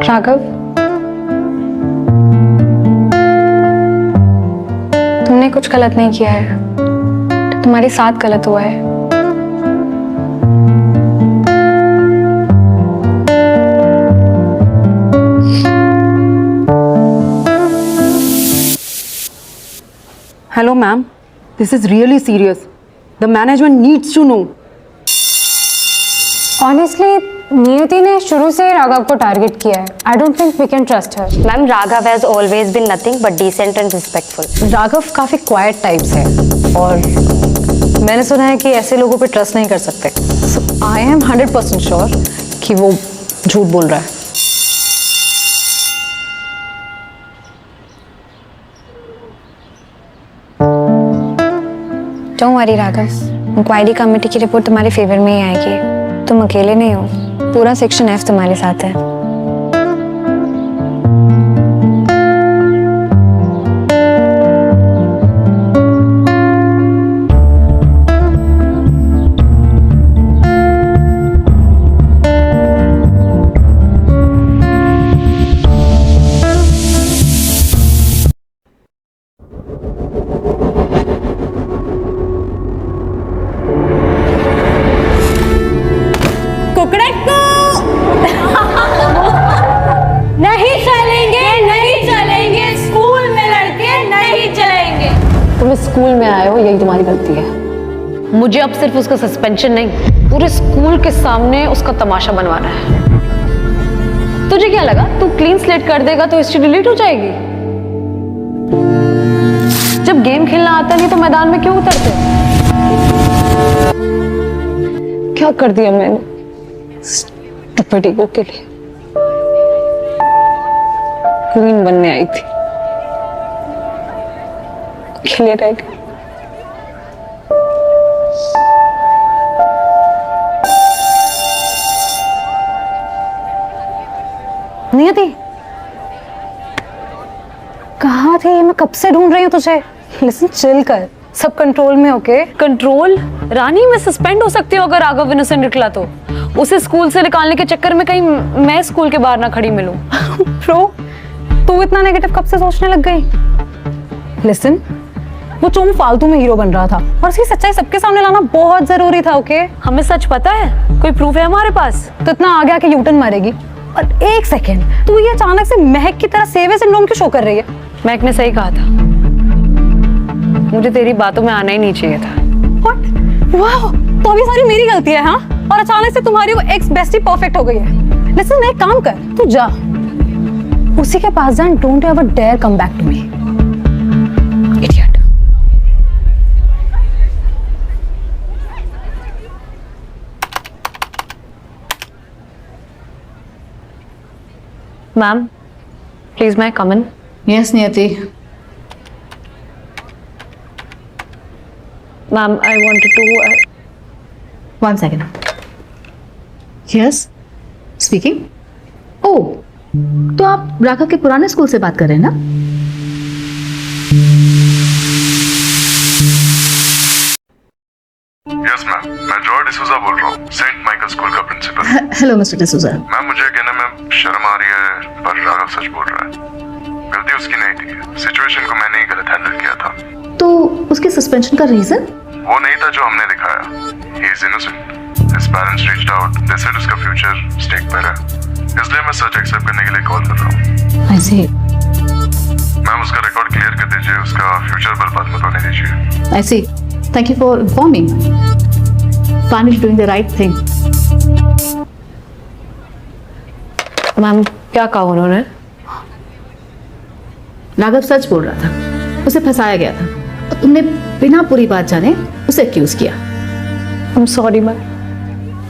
राघव, तुमने कुछ गलत नहीं किया है, तो तुम्हारे साथ गलत हुआ है। Hello ma'am, this is really serious. The management needs to know. Honestly, नियति ने शुरू से राघव को टारगेट किया है। I don't think we can trust her. Ma'am Raghav has always been nothing but decent and respectful. Raghav काफी क्वाइट टाइप्स है और मैंने सुना है कि ऐसे लोगों पे ट्रस्ट नहीं कर सकते। So I am 100% श्योर कि वो झूठ बोल रहा है। Don't worry Raghav, inquiry committee की रिपोर्ट तुम्हारे फेवर में ही आएगी। तुम अकेले नहीं हो, पूरा सेक्शन F तुम्हारे साथ है। नहीं चलेंगे, नहीं चलेंगे, स्कूल में लड़के नहीं चलेंगे। तुम इस स्कूल में आए हो, यही तुम्हारी गलती है। मुझे अब सिर्फ उसका सस्पेंशन नहीं, पूरे स्कूल के सामने उसका तमाशा बनवाना है। तुझे क्या लगा तू क्लीन स्लेट कर देगा तो हिस्ट्री डिलीट हो जाएगी? जब गेम खेलना आता नहीं तो मैदान में क्यों उतरते? क्या कर दिया मैंने स्टूपिड ईगो के लिए? क्वीन बनने आई थी, खिले रह गई। नियति, कहाँ थी? मैं कब से ढूंढ रही हूँ तुझे। लिसन, चिल कर, सब कंट्रोल में। ओके? कंट्रोल? रानी, मैं सस्पेंड हो सकती हूँ अगर राघव इनोसेंट निकला तो। उसे स्कूल से निकालने के चक्कर में कहीं मैं स्कूल के बाहर ना खड़ी मिलूं। प्रो, तू इतना नेगेटिव कब से सोचने लग गई? लिसन, वो चोमू फालतू में हीरो बन रहा था और उसकी सच्चाई सबके सामने लाना बहुत जरूरी था। ओके? हमें सच पता है, कोई प्रूफ है हमारे पास? तो इतना आ गया कि यूटर्न मारेगी। और एक सेकेंड, तू ये अचानक से महक की तरह सेवे सिंड्रोम क्यों शो कर रही है? महक ने सही कहा था, मुझे तेरी बातों में आना ही नहीं चाहिए था। What? वाह, तो अभी सारी मेरी गलती है, हाँ? और अचानक से तुम्हारी वो एक्स बेस्टी परफेक्ट हो गई है। लिसन, एक काम कर, तू जा उसी के पास जा, don't ever dare come back to me, idiot. Ma'am, please may I come in? Yes, Niyati. Ma'am, I wanted to. One second. Yes. Speaking. Oh, तो आप राघव के पुराने स्कूल से बात कर रहे हैं ना? यस मैम, मैं जॉर्ज डिसूजा बोल रहा हूँ, सेंट माइकल स्कूल का principal. Hello mister D'Souza. Ma'am, मुझे कहने में शर्म आ रही है, पर राघव सच बोल रहा है। गलती उसकी नहीं थी, सिचुएशन को मैंने ही गलत हैंडल किया था। तो उसके सस्पेंशन का रीजन? वो नहीं था जो हमने दिखाया। He is innocent. His parents reached out, they said उसका फ्यूचर स्टेक पर है, इसलिए मैं सच एक्सेप्ट करने के लिए कॉल कर रहा हूँ। I see. मैम, उसका रिकॉर्ड क्लियर कर दीजिए, उसका फ्यूचर बर्बाद मत होने दीजिए। I see. Thank you for informing. Finally doing the right thing. Ma'am, क्या कहा उन्होंने? राघव सच बोल रहा था, उसे फंसाया गया था और तुमने बिना पूरी बात जाने उसे एक्यूज किया। I'm sorry ma'am.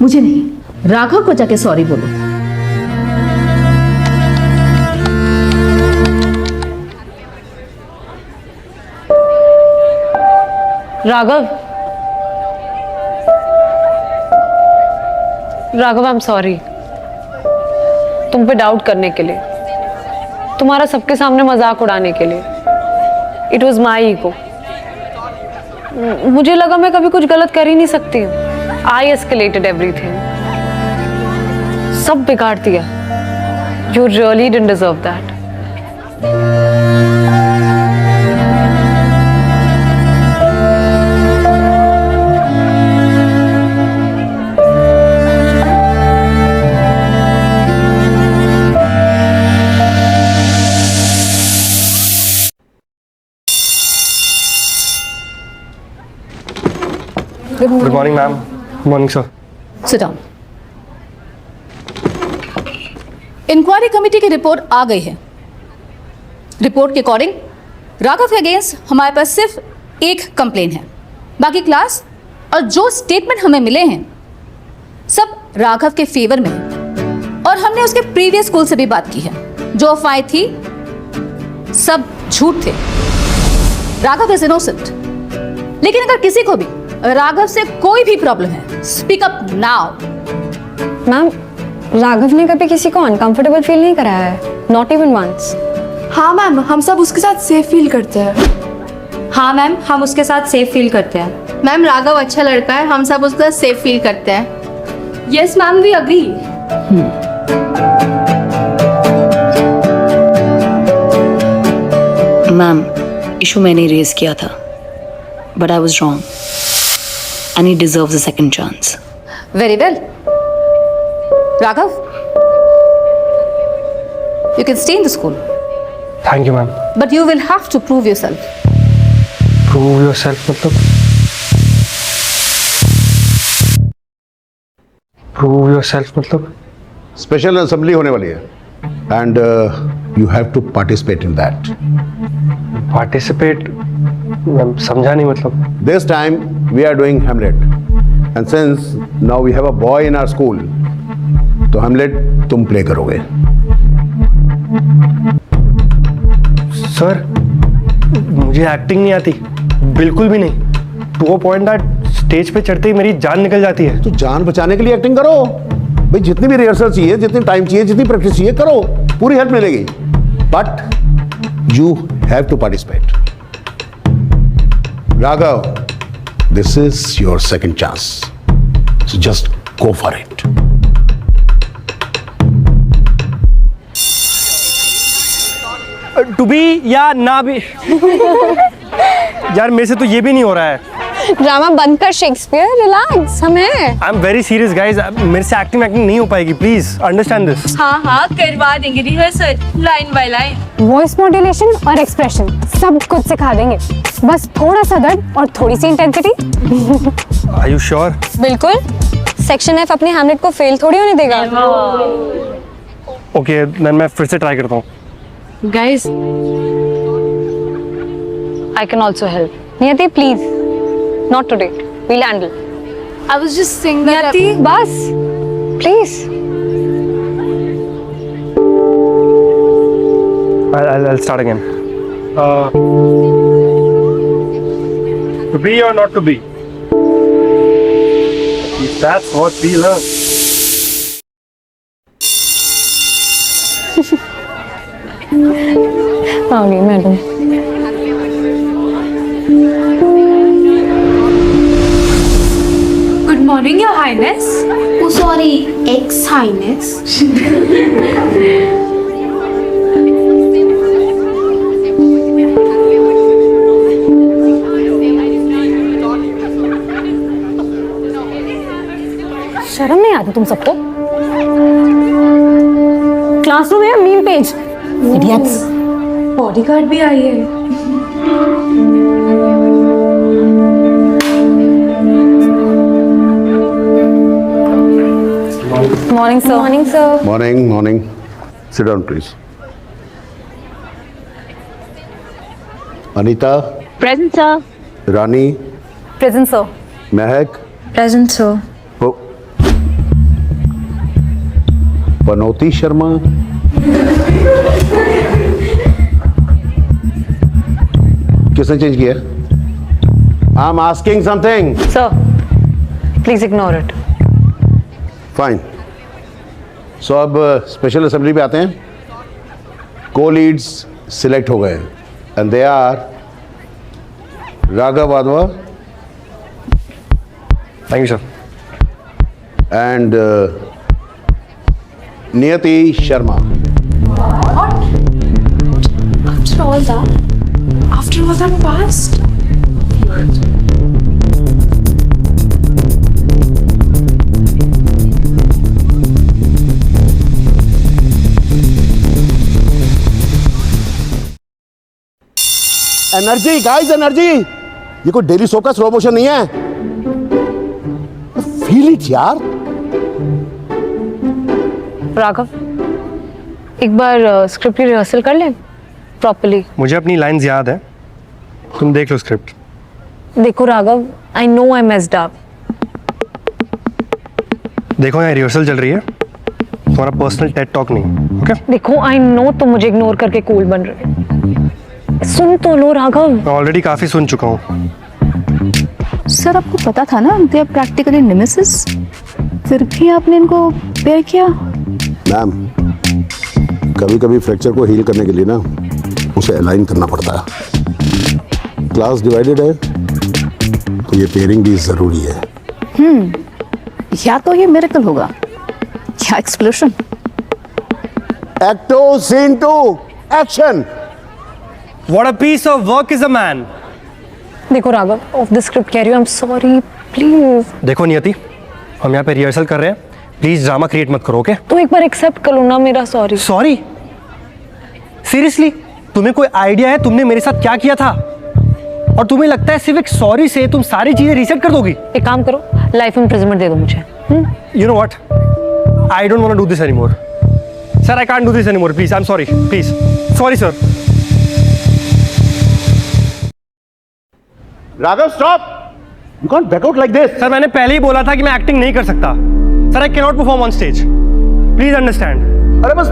मुझे नहीं, राघव को जाके सॉरी बोलो। Raghav, Raghav, I am sorry तुम पे डाउट करने के लिए, तुम्हारा सबके सामने मजाक उड़ाने के लिए। It was my ego. मुझे लगा मैं कभी कुछ गलत कर ही नहीं सकती हूँ। आई एस्केलेटेड एवरीथिंग, सब बिगाड़ दिया। You really didn't deserve that. Good morning, ma'am. Good morning, sir. Sit down. Inquiry committee की रिपोर्ट आ गई है। रिपोर्ट के अकॉर्डिंग राघव के अगेंस्ट हमारे पास सिर्फ एक कंप्लेन है। बाकी क्लास और जो स्टेटमेंट हमें मिले हैं सब राघव के फेवर में है और हमने उसके प्रीवियस स्कूल से भी बात की है। जो अफवाहें थी सब झूठ थे। Raghav is innocent. लेकिन अगर किसी को भी राघव से कोई भी प्रॉब्लम है, speak up now. Ma'am, Raghav ने कभी किसी को अनकंफर्टेबल फील नहीं कराया है, नॉट इवन वंस। हाँ मैम, हम सब उसके साथ सेफ फील करते हैं। हाँ मैम, हम उसके साथ सेफ फील करते हैं। मैम, राघव अच्छा लड़का है, हम सब उसके साथ सेफ फील करते हैं। Yes ma'am, we agree. Ma'am, issue मैंने रेज किया था, but I was wrong and he deserves a second chance. Very well. Raghav, you can stay in the school, Thank you, ma'am. but you will have to prove yourself. Prove yourself मतलब? Prove yourself मतलब? Special assembly होने वाली है and you have to participate in that. Participate? Ma'am समझा नहीं मतलब? This time we are doing Hamlet and since now we have a boy in our school, तो Hamlet तुम प्ले करोगे। सर, मुझे एक्टिंग नहीं आती, बिल्कुल भी नहीं। To a point that stage पे चढ़ते ही मेरी जान निकल जाती है। तो जान बचाने के लिए एक्टिंग करो भाई। जितनी भी रिहर्सल चाहिए, जितनी टाइम चाहिए, जितनी प्रैक्टिस चाहिए, करो, पूरी हेल्प मिलेगी। But you have to participate. Raghav, this is your second chance, so just go for it. To be या ना भी यार, मेरे से तो ये भी नहीं हो रहा है। ड्रामा बंद कर शेक्सपियर, रिलैक्स, हम हैं। I am very serious guys, मेरे से एक्टिंग नहीं हो पाएगी, प्लीज अंडरस्टैंड दिस। हाँ हाँ, करवा देंगे rehearsal line by line. Voice modulation और एक्सप्रेशन सब कुछ सिखा देंगे। बस थोड़ा सा दर्द और थोड़ी सी इंटेंसिटी। Are you sure? बिल्कुल। सेक्शन एफ अपने हैमलेट को फेल थोड़ी होने देगा। ओके, देन मैं फिर से ट्राई करता हूँ। Guys, I can also help. नियति please, not today, we'll handle. I was just saying that. नियति बस, please. I'll start again. To be or not to be? That's what we learn. आ गई madam. Good morning your highness. Oh, sorry, Ex Highness. शर्म नहीं आती तुम सबको? Classroom है मीम पेज। इडियट्स। बॉडीगार्ड भी आई है। Morning sir. Morning sir. Morning morning. Sit down please. Anita. Present, sir. Rani. Present sir. Mahak. Present sir. हो। पनौती शर्मा। किसने चेंज किया? I am asking something. Sir, please ignore it. Fine. So अब special assembly पे आते हैं। को लीड्स सिलेक्ट हो गए and they are Raghav Wadhwa thank you sir. And Niyati Sharma. After all that passed. Energy guys, energy. ये कोई डेली शो का स्लो मोशन नहीं है। फील इट यार। राघव, एक बार स्क्रिप्ट की रिहर्सल कर लें प्रॉपर्ली। मुझे अपनी लाइंस याद है, तुम देख लो स्क्रिप्ट। देखो Raghav, I know I messed up. देखो यहाँ रिहर्सल चल रही है, तुम्हारा पर्सनल टेड टॉक नहीं। ओके देखो आई नो तुम मुझे इग्नोर करके कूल बन रहे हो। सुन तो लो राघव। मैं ऑलरेडी काफी सुन चुका हूँ। सर आपको पता था ना दे आर प्रैक्टिकली नेमेसिस, फिर भी आपने इनको पेयर किया। मैम, कभी कभी फ्रैक्चर को हील करने के लिए ना उसे अलाइन करना पड़ता है। क्लास डिवाइडेड है तो ये पेयरिंग भी जरूरी है। या तो ये मिरेकल होगा या explosion. Act two scene 2 action. What a piece of work is a man. देखो राघव, ऑफ द स्क्रिप्ट कह रही हूँ, आई एम सॉरी प्लीज। देखो नियति, हम यहाँ पे रिहर्सल कर रहे हैं, प्लीज ड्रामा क्रिएट मत करो। ओके तो एक बार एक्सेप्ट कर लो ना मेरा सॉरी। सॉरी? सीरियसली तुम्हें कोई आइडिया है तुमने मेरे साथ क्या किया था? और तुम्हें लगता है सिर्फ एक सॉरी से तुम सारी चीजें रीसेट कर दोगी? एक काम करो, लाइफ इम्प्रिजनमेंट दे दो मुझे। You know what? I don't want to do this anymore. Sir, I can't do this anymore. Please, I'm sorry. Please. Sorry, sir. Raghav stop, you can't back out like this. Sir मैंने पहले ही बोला था कि मैं acting नहीं कर सकता। Sir I can not perform on stage, please understand. अरे बस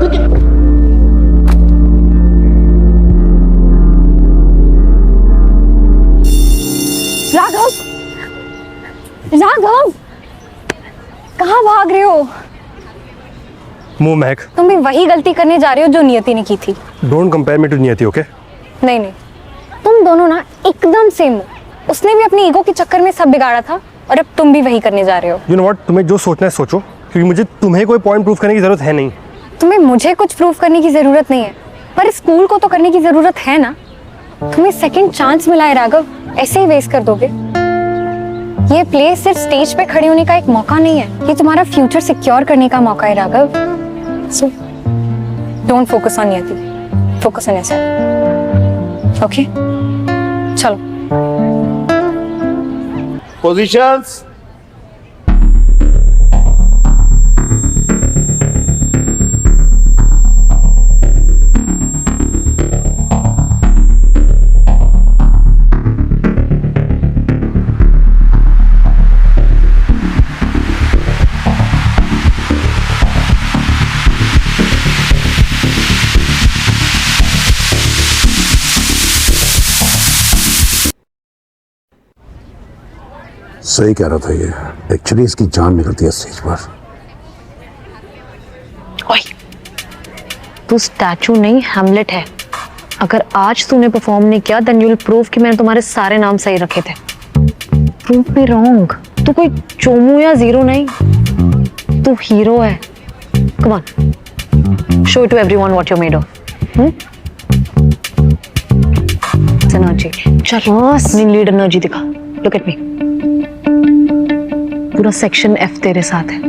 राघव, राघव, कहाँ भाग रहे हो? मुंह महक। तुम भी वही गलती करने जा रहे हो जो नियति ने की थी। डोंट कंपेयर मी टू नियति, ओके? नहीं नहीं, तुम दोनों ना एकदम सेम हो। उसने भी अपनी ईगो के चक्कर में सब बिगाड़ा था और अब तुम भी वही करने जा रहे हो। यू नो व्हाट, तुम्हें जो सोचना है सोचो, क्योंकि मुझे तुम्हें कोई पॉइंट प्रूव करने की जरूरत है नहीं। तुम्हें मुझे कुछ प्रूव करने की जरूरत नहीं है, पर स्कूल को तो करने की जरूरत है ना। तुम्हें सेकंड चांस मिला है राघव, ऐसे ही वेस्ट कर दोगे? ये प्ले सिर्फ स्टेज पे खड़े होने का एक मौका नहीं है, ये तुम्हारा फ्यूचर सिक्योर करने का मौका है Raghav. So don't focus on नियति, फोकस ऑन योरसेल्फ। ओके, चलो। पोजीशंस। सही कह रहा था ये, एक्चुअली इसकी जान निकलती है स्टेज पर। ओए, तू स्टैचू नहीं हैमलेट है। अगर आज तूने परफॉर्म नहीं किया देन यू विल प्रूव कि मैंने तुम्हारे सारे नाम सही रखे थे। Prove me wrong. तू कोई चोमू या जीरो नहीं, तू हीरो है। Come on, show it to everyone what you made of. Energy, चल अपनी लीड एनर्जी दिखा। लुक एट मी, पूरा सेक्शन एफ तेरे साथ है।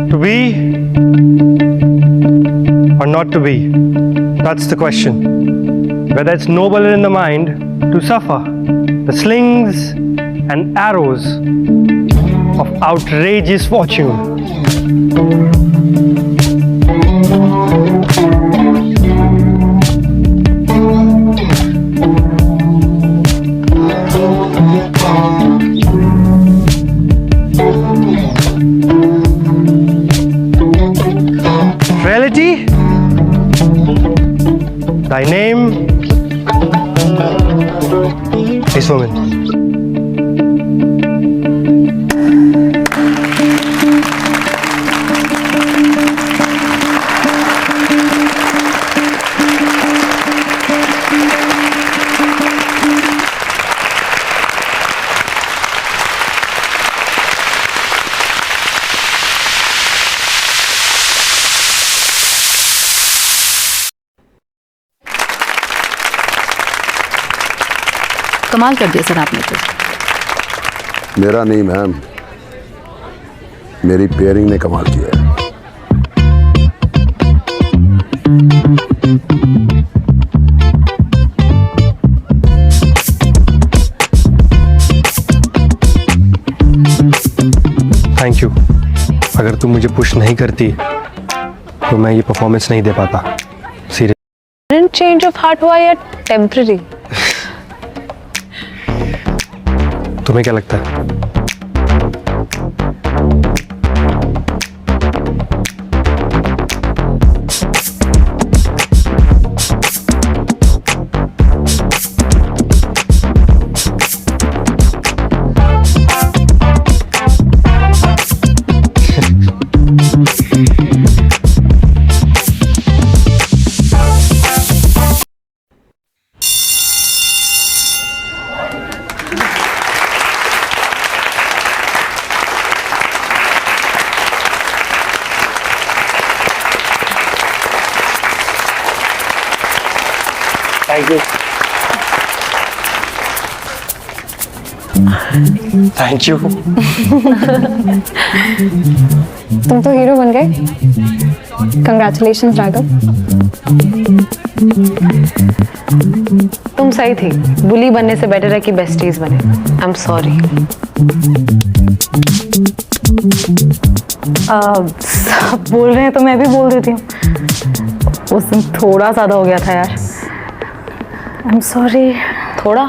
To be or not to be, that's the question. Whether it's nobler in the mind to suffer the slings and arrows of outrageous fortune. Reality, thy name is woman. कमाल कर दिया sir आपने तो। मेरा नहीं मैम, मेरी pairing ने कमाल किया है। Thank you. अगर तुम मुझे पुश नहीं करती तो मैं ये परफॉर्मेंस नहीं दे पाता। सीरियस। चेंज ऑफ हार्ट हुआ या टेम्पररी? तुम्हें क्या लगता है? Thank you. Thank you. तुम तो हीरो बन गए। कंग्रेचुलेशंस राघव। तुम सही थी, बुली बनने से बेटर है कि बेस्टीज बने। I am sorry. सब बोल रहे हैं तो मैं भी बोल देती हूँ। उस दिन थोड़ा ज्यादा हो गया था यार। I am sorry. थोड़ा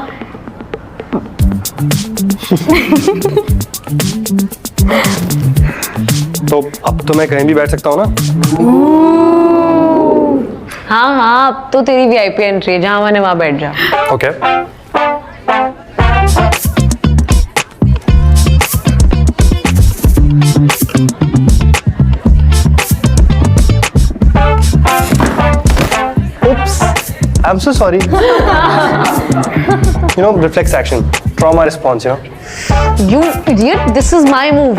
तो अब तो मैं कहीं भी बैठ सकता हूँ ना? हाँ हाँ, अब तो तेरी वीआईपी एंट्री है, जहाँ मैंने वहां बैठ जा। Okay. I'm so sorry. You know, reflex action, trauma response, you know. You idiot, this is my move.